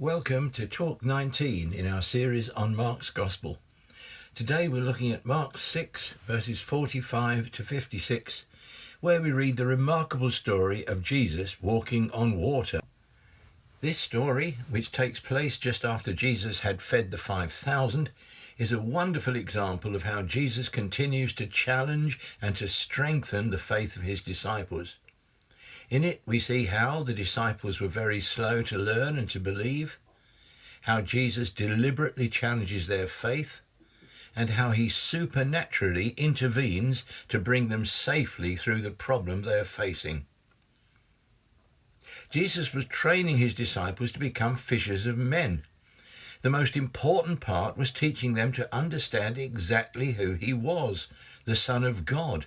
Welcome to Talk 19 in our series on Mark's Gospel. Today we're looking at Mark 6 verses 45 to 56, where we read the remarkable story of Jesus walking on water. This story, which takes place just after Jesus had fed the 5,000, is a wonderful example of how Jesus continues to challenge and to strengthen the faith of his disciples. In it, we see how the disciples were very slow to learn and to believe, how Jesus deliberately challenges their faith, and how he supernaturally intervenes to bring them safely through the problem they are facing. Jesus was training his disciples to become fishers of men. The most important part was teaching them to understand exactly who he was, the Son of God.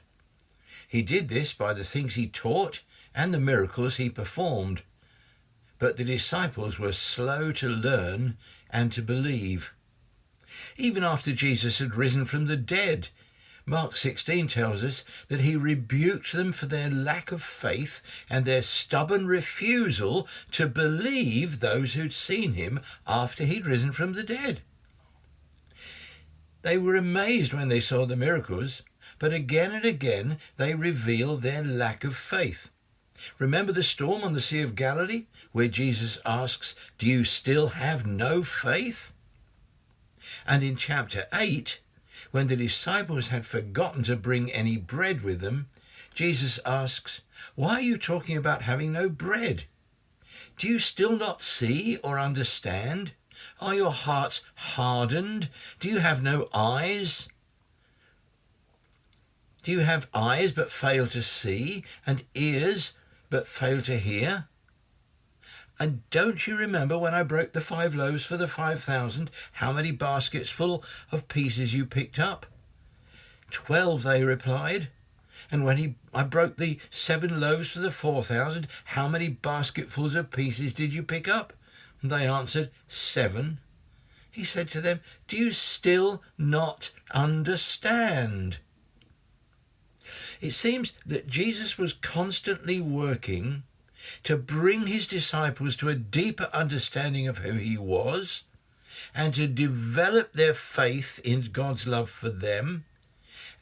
He did this by the things he taught and the miracles he performed. But the disciples were slow to learn and to believe. Even after Jesus had risen from the dead, Mark 16 tells us that he rebuked them for their lack of faith and their stubborn refusal to believe those who'd seen him after he'd risen from the dead. They were amazed when they saw the miracles, but again and again they revealed their lack of faith. Remember the storm on the Sea of Galilee, where Jesus asks, "Do you still have no faith?" And in chapter 8, when the disciples had forgotten to bring any bread with them, Jesus asks, "Why are you talking about having no bread? Do you still not see or understand? Are your hearts hardened? Do you have no eyes? Do you have eyes but fail to see, and ears but fail to hear? And don't you remember when I broke the 5 loaves for the 5,000, how many baskets full of pieces you picked up?" 12, they replied. "And when I broke the 7 loaves for the 4,000, how many basketfuls of pieces did you pick up?" And they answered, 7. He said to them, "Do you still not understand?" It seems that Jesus was constantly working to bring his disciples to a deeper understanding of who he was and to develop their faith in God's love for them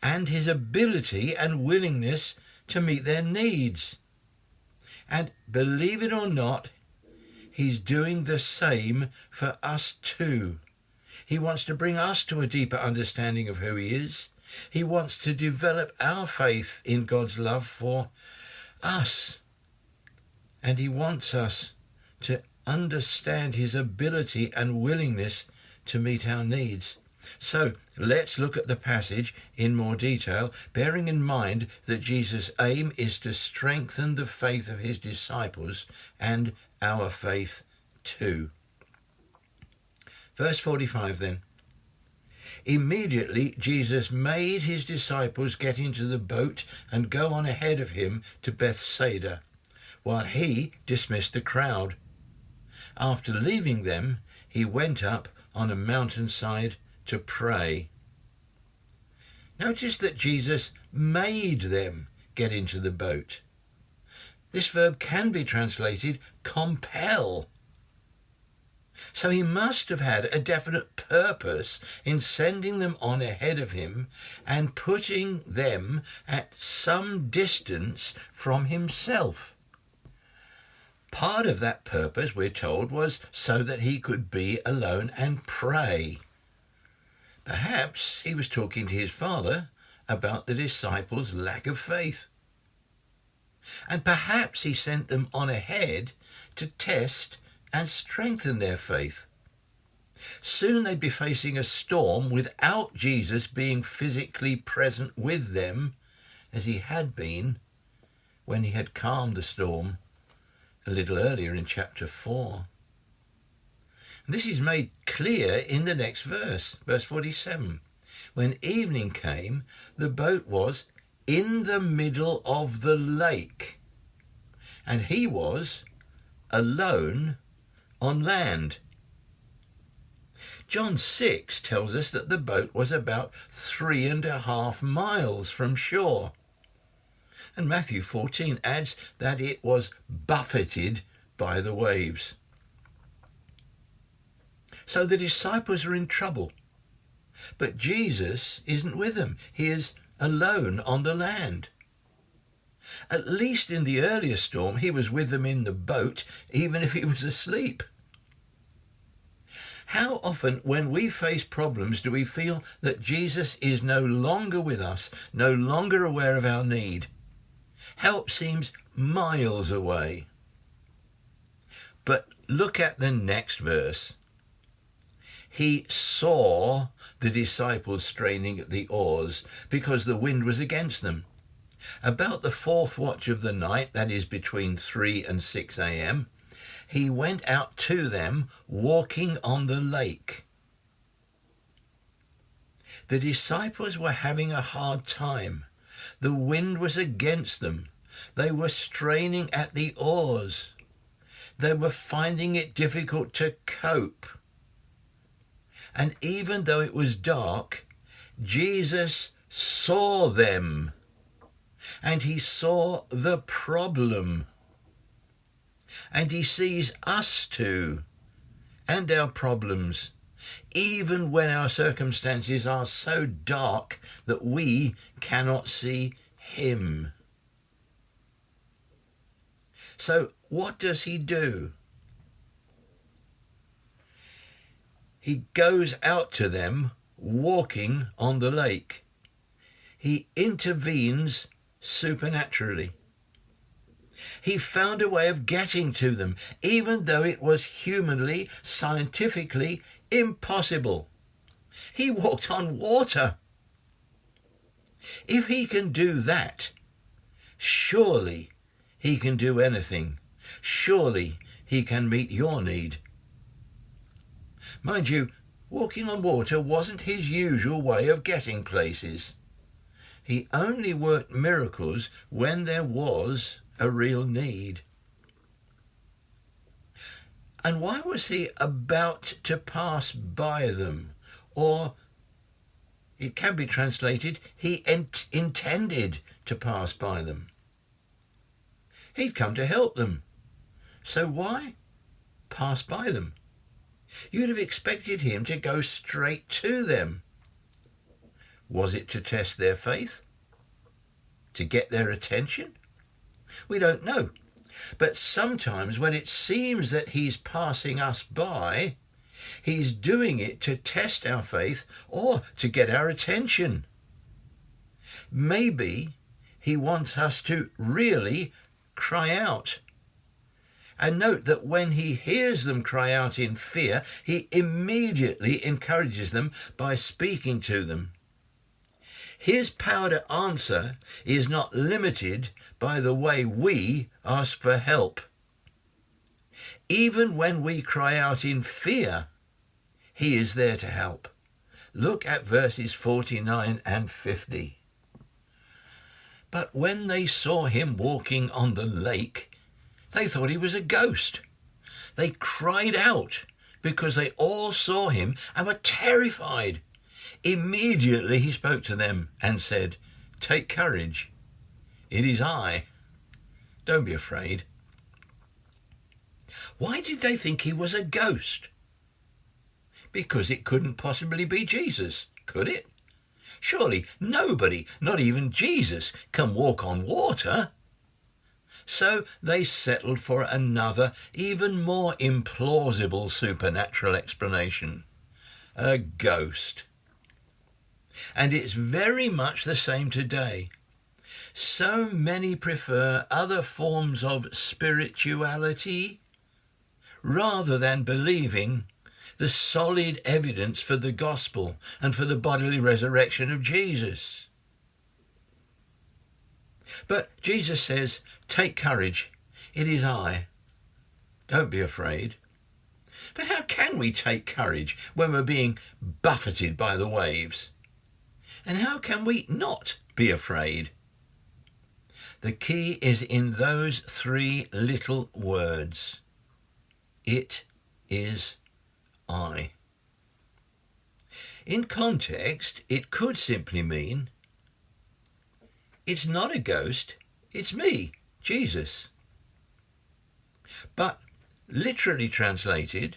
and his ability and willingness to meet their needs. And believe it or not, he's doing the same for us too. He wants to bring us to a deeper understanding of who he is. He wants to develop our faith in God's love for us. And he wants us to understand his ability and willingness to meet our needs. So let's look at the passage in more detail, bearing in mind that Jesus' aim is to strengthen the faith of his disciples and our faith too. Verse 45 then. Immediately Jesus made his disciples get into the boat and go on ahead of him to Bethsaida, while he dismissed the crowd. After leaving them, he went up on a mountainside to pray. Notice that Jesus made them get into the boat. This verb can be translated compel. So he must have had a definite purpose in sending them on ahead of him and putting them at some distance from himself. Part of that purpose, we're told, was so that he could be alone and pray. Perhaps he was talking to his Father about the disciples' lack of faith. And perhaps he sent them on ahead to test and strengthen their faith. Soon they'd be facing a storm without Jesus being physically present with them, as he had been when he had calmed the storm a little earlier in chapter 4. And this is made clear in the next verse 47. When evening came, the boat was in the middle of the lake, and he was alone on land. John 6 tells us that the boat was about 3.5 miles from shore. And Matthew 14 adds that it was buffeted by the waves. So the disciples are in trouble. But Jesus isn't with them. He is alone on the land. At least in the earlier storm, he was with them in the boat, even if he was asleep. How often when we face problems do we feel that Jesus is no longer with us, no longer aware of our need? Help seems miles away. But look at the next verse. He saw the disciples straining at the oars because the wind was against them. About the fourth watch of the night, that is between 3 and 6 a.m., he went out to them walking on the lake. The disciples were having a hard time. The wind was against them. They were straining at the oars. They were finding it difficult to cope. And even though it was dark, Jesus saw them. And he saw the problem. And he sees us too, and our problems, even when our circumstances are so dark that we cannot see him. So what does he do? He goes out to them walking on the lake. He intervenes supernaturally. He found a way of getting to them, even though it was humanly, scientifically impossible. He walked on water. If he can do that, surely he can do anything. Surely he can meet your need. Mind you, walking on water wasn't his usual way of getting places. He only worked miracles when there was a real need. And why was he about to pass by them? Or it can be translated, he intended to pass by them. He'd come to help them. So why pass by them? You'd have expected him to go straight to them. Was it to test their faith? To get their attention? We don't know. But sometimes when it seems that he's passing us by, he's doing it to test our faith or to get our attention. Maybe he wants us to really cry out. And note that when he hears them cry out in fear, he immediately encourages them by speaking to them. His power to answer is not limited by the way we ask for help. Even when we cry out in fear, he is there to help. Look at verses 49 and 50. But when they saw him walking on the lake, they thought he was a ghost. They cried out because they all saw him and were terrified. Immediately he spoke to them and said, "Take courage. It is I. Don't be afraid." Why did they think he was a ghost? Because it couldn't possibly be Jesus, could it? Surely nobody, not even Jesus, can walk on water. So they settled for another, even more implausible supernatural explanation. A ghost. And it's very much the same today. So many prefer other forms of spirituality rather than believing the solid evidence for the gospel and for the bodily resurrection of Jesus. But Jesus says, "Take courage. It is I. Don't be afraid." But how can we take courage when we're being buffeted by the waves? And how can we not be afraid? The key is in those three little words. It is I. In context, it could simply mean, it's not a ghost, it's me, Jesus. But literally translated,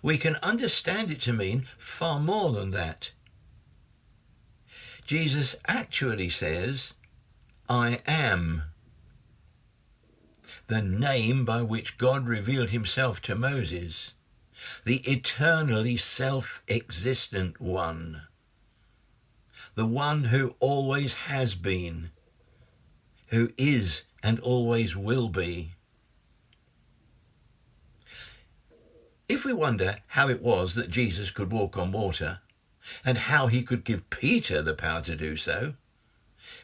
we can understand it to mean far more than that. Jesus actually says, I am. The name by which God revealed himself to Moses, the eternally self-existent one, the one who always has been, who is and always will be. If we wonder how it was that Jesus could walk on water, and how he could give Peter the power to do so,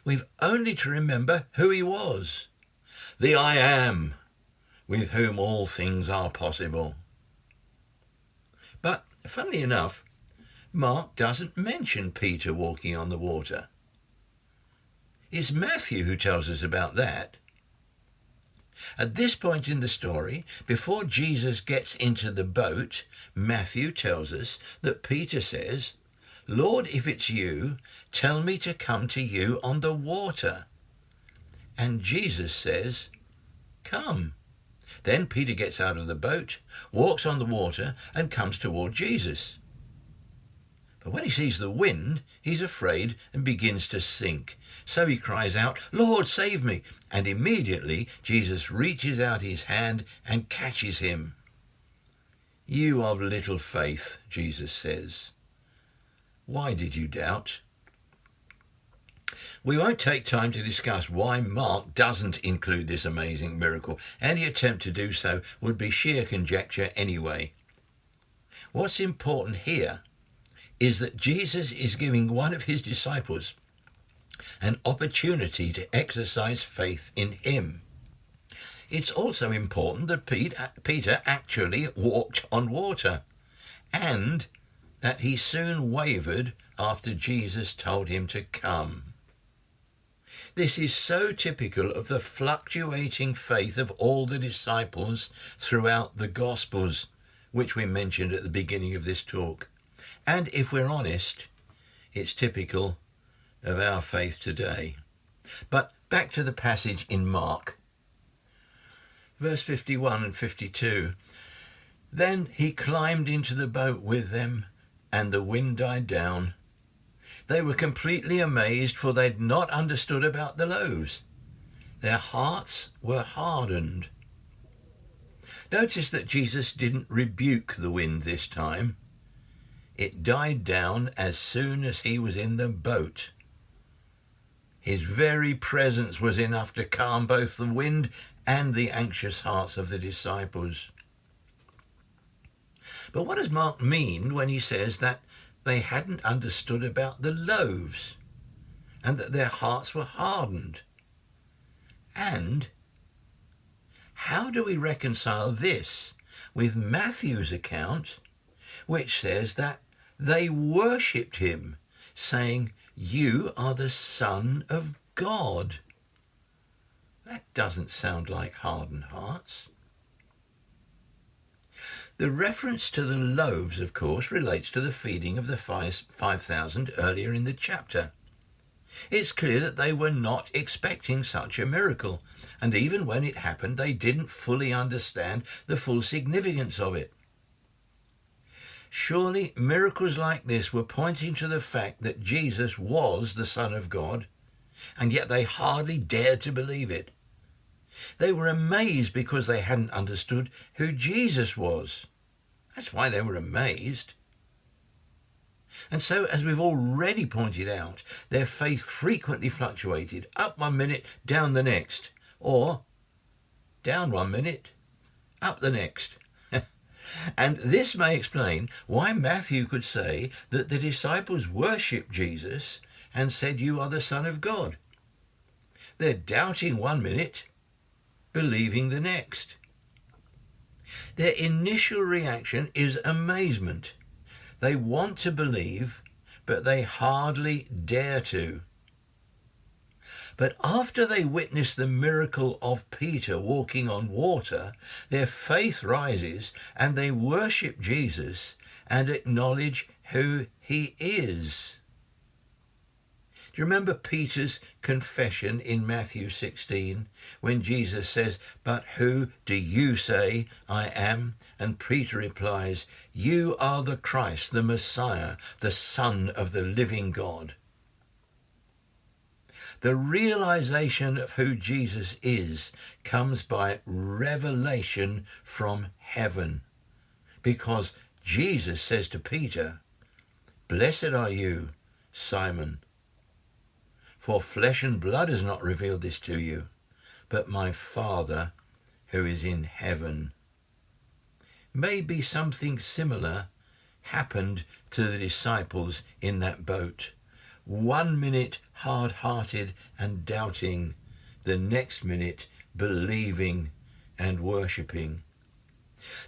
we've only to remember who he was. The I am, with whom all things are possible. But, funnily enough, Mark doesn't mention Peter walking on the water. It's Matthew who tells us about that. At this point in the story, before Jesus gets into the boat, Matthew tells us that Peter says, Lord, if it's you, tell me to come to you on the water. And Jesus says, come. Then Peter gets out of the boat, walks on the water, and comes toward Jesus. But when he sees the wind, he's afraid and begins to sink. So he cries out, Lord, save me! And immediately Jesus reaches out his hand and catches him. You of little faith, Jesus says. Why did you doubt? We won't take time to discuss why Mark doesn't include this amazing miracle. Any attempt to do so would be sheer conjecture anyway. What's important here is that Jesus is giving one of his disciples an opportunity to exercise faith in him. It's also important that Peter actually walked on water, and that he soon wavered after Jesus told him to come. This is so typical of the fluctuating faith of all the disciples throughout the Gospels, which we mentioned at the beginning of this talk. And if we're honest, it's typical of our faith today. But back to the passage in Mark. Verse 51 and 52. Then he climbed into the boat with them, and the wind died down. They were completely amazed, for they'd not understood about the loaves. Their hearts were hardened. Notice that Jesus didn't rebuke the wind this time. It died down as soon as he was in the boat. His very presence was enough to calm both the wind and the anxious hearts of the disciples. But what does Mark mean when he says that they hadn't understood about the loaves and that their hearts were hardened? And how do we reconcile this with Matthew's account, which says that they worshipped him, saying, you are the Son of God? That doesn't sound like hardened hearts. The reference to the loaves, of course, relates to the feeding of the 5,000 earlier in the chapter. It's clear that they were not expecting such a miracle, and even when it happened, they didn't fully understand the full significance of it. Surely miracles like this were pointing to the fact that Jesus was the Son of God, and yet they hardly dared to believe it. They were amazed because they hadn't understood who Jesus was. That's why they were amazed. And so, as we've already pointed out, their faith frequently fluctuated, up 1 minute, down the next, or down 1 minute, up the next. And this may explain why Matthew could say that the disciples worshipped Jesus and said, you are the Son of God. They're doubting 1 minute, believing the next. Their initial reaction is amazement. They want to believe, but they hardly dare to. But after they witness the miracle of Peter walking on water, their faith rises and they worship Jesus and acknowledge who he is. Do you remember Peter's confession in Matthew 16 when Jesus says, "But who do you say I am?" And Peter replies, "You are the Christ, the Messiah, the Son of the living God." The realization of who Jesus is comes by revelation from heaven, because Jesus says to Peter, "Blessed are you, Simon, for flesh and blood has not revealed this to you, but my Father who is in heaven." Maybe something similar happened to the disciples in that boat. 1 minute hard-hearted and doubting, the next minute believing and worshipping.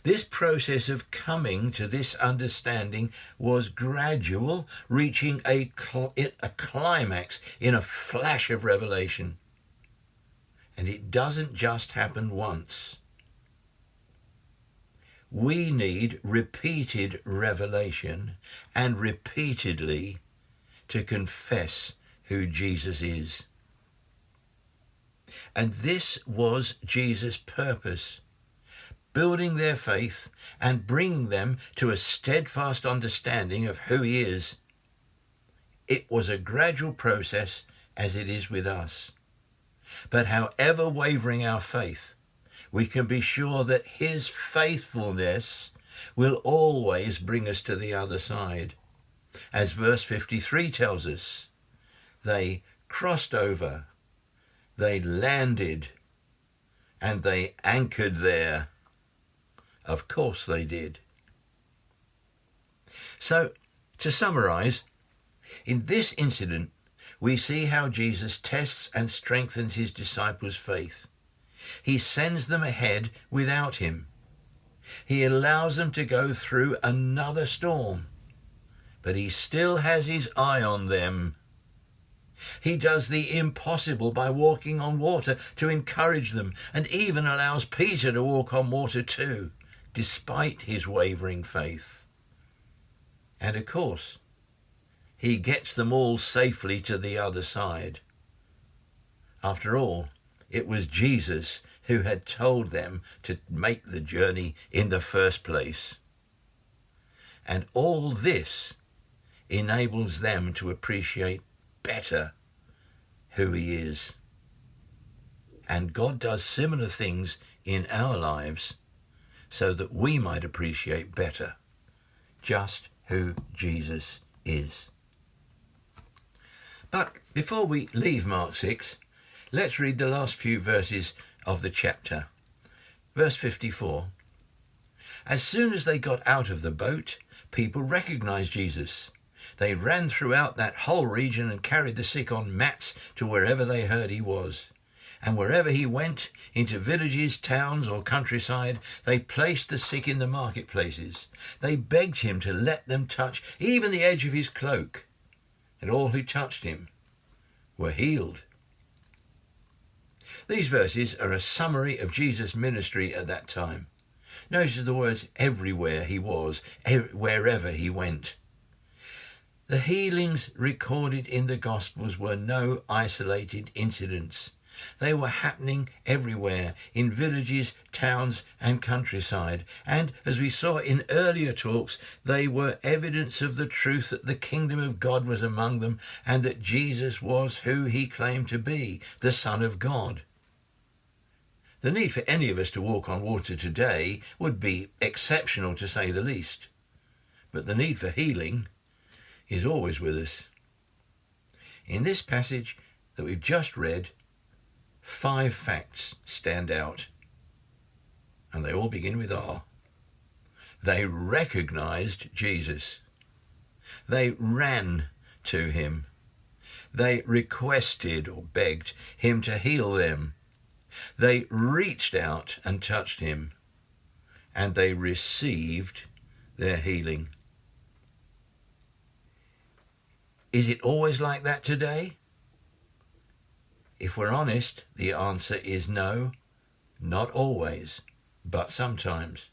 This process of coming to this understanding was gradual, reaching a climax in a flash of revelation. And it doesn't just happen once. We need repeated revelation and repeatedly to confess who Jesus is. And this was Jesus' purpose, building their faith and bringing them to a steadfast understanding of who he is. It was a gradual process, as it is with us. But however wavering our faith, we can be sure that his faithfulness will always bring us to the other side. As verse 53 tells us, they crossed over, they landed, and they anchored there. Of course they did. So, to summarize, in this incident, we see how Jesus tests and strengthens his disciples' faith. He sends them ahead without him. He allows them to go through another storm, but he still has his eye on them. He does the impossible by walking on water to encourage them, and even allows Peter to walk on water too, despite his wavering faith. And of course, he gets them all safely to the other side. After all, it was Jesus who had told them to make the journey in the first place. And all this enables them to appreciate better who he is. And God does similar things in our lives so that we might appreciate better just who Jesus is. But before we leave Mark 6, let's read the last few verses of the chapter. Verse 54. As soon as they got out of the boat, people recognized Jesus. They ran throughout that whole region and carried the sick on mats to wherever they heard he was. And wherever he went, into villages, towns, or countryside, they placed the sick in the marketplaces. They begged him to let them touch even the edge of his cloak. And all who touched him were healed. These verses are a summary of Jesus' ministry at that time. Notice the words everywhere he was, wherever he went. The healings recorded in the Gospels were no isolated incidents. They were happening everywhere, in villages, towns, and countryside. And, as we saw in earlier talks, they were evidence of the truth that the kingdom of God was among them and that Jesus was who he claimed to be, the Son of God. The need for any of us to walk on water today would be exceptional, to say the least. But the need for healing is always with us. In this passage that we've just read, 5 facts stand out, and they all begin with R. They recognized Jesus. They ran to him. They requested or begged him to heal them. They reached out and touched him, and they received their healing. Is it always like that today? If we're honest, the answer is no, not always, but sometimes.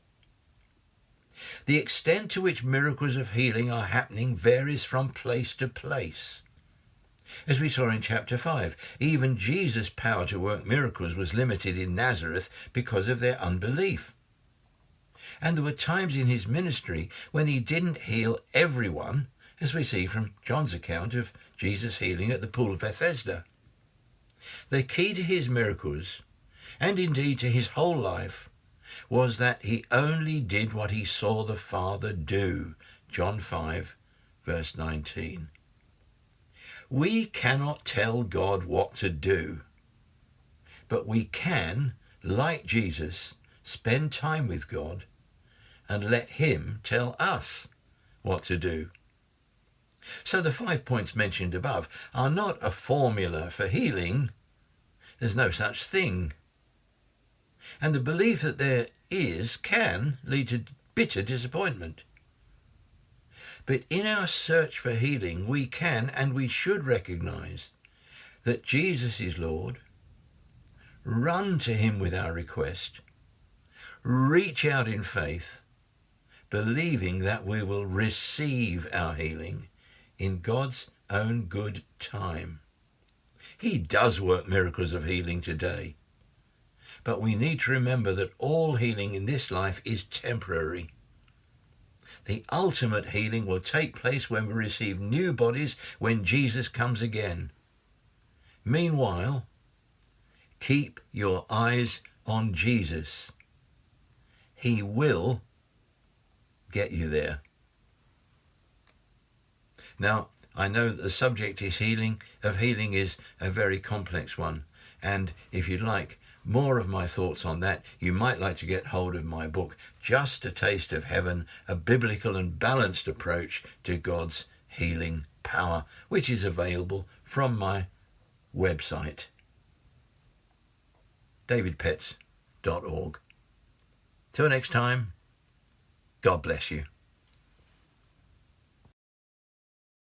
The extent to which miracles of healing are happening varies from place to place. As we saw in chapter 5, even Jesus' power to work miracles was limited in Nazareth because of their unbelief. And there were times in his ministry when he didn't heal everyone, as we see from John's account of Jesus healing at the pool of Bethesda. The key to his miracles, and indeed to his whole life, was that he only did what he saw the Father do. John 5, verse 19. We cannot tell God what to do, but we can, like Jesus, spend time with God and let him tell us what to do. So the 5 points mentioned above are not a formula for healing. There's no such thing. And the belief that there is can lead to bitter disappointment. But in our search for healing, we can and we should recognize that Jesus is Lord, run to him with our request, reach out in faith, believing that we will receive our healing in God's own good time. He does work miracles of healing today, but we need to remember that all healing in this life is temporary. The ultimate healing will take place when we receive new bodies when Jesus comes again. Meanwhile, keep your eyes on Jesus. He will get you there. Now, I know that the subject is healing is a very complex one, and if you'd like more of my thoughts on that, you might like to get hold of my book, Just a Taste of Heaven, a biblical and balanced approach to God's healing power, which is available from my website, davidpetts.org. Till next time, God bless you.